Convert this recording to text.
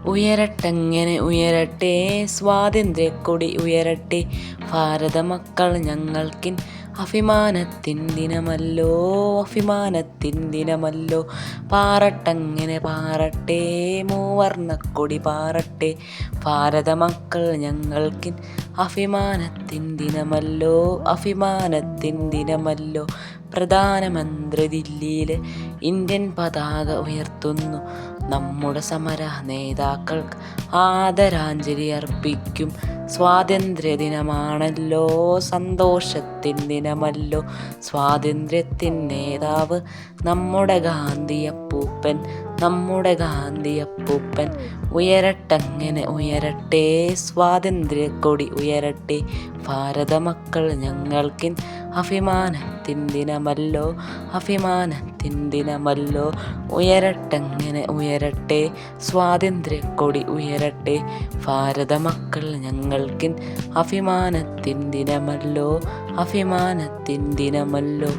ഉയരട്ടെങ്ങനെ ഉയരട്ടെ സ്വാതന്ത്ര്യക്കൊടി ഉയരട്ടെ, ഭാരത മക്കൾ ഞങ്ങൾക്കിൻ അഭിമാനത്തിൻ ദിനമല്ലോ, അഭിമാനത്തിൻ ദിനമല്ലോ. പാറട്ടങ്ങനെ പാറട്ടെ മൂവർണ്ണക്കൊടി പാറട്ടെ, ഭാരത മക്കൾ ഞങ്ങൾക്കിൻ അഭിമാനത്തിൻ ദിനമല്ലോ, അഭിമാനത്തിൻ ദിനമല്ലോ. പ്രധാനമന്ത്രി ദില്ലിയിൽ ഇന്ത്യൻ പതാക ഉയർത്തുന്നു, നമ്മുടെ സമര നേതാക്കൾക്ക് ആദരാഞ്ജലി അർപ്പിക്കും. സ്വാതന്ത്ര്യദിനമാണല്ലോ, സന്തോഷത്തിൻ ദിനമല്ലോ. സ്വാതന്ത്ര്യത്തിൻ നേതാവ് നമ്മുടെ ഗാന്ധിയപ്പൂപ്പൻ, നമ്മുടെ ഗാന്ധിയപ്പൂപ്പൻ. ഉയരട്ടങ്ങനെ ഉയരട്ടെ സ്വാതന്ത്ര്യക്കൊടി ഉയരട്ടെ, ഭാരത മക്കൾ ഞങ്ങൾക്കിൻ അഭിമാനത്തിൻ ദിനമല്ലോ, അഭിമാനത്തിൻ ദിനമല്ലോ. ഉയരട്ടങ്ങനെ ഉയരട്ടെ സ്വാതന്ത്ര്യക്കൊടി ഉയരട്ടെ, ഭാരത മക്കൾ ഞങ്ങൾക്കിൻ അഭിമാനത്തിൻ ദിനമല്ലോ, അഭിമാനത്തിൻ ദിനമല്ലോ.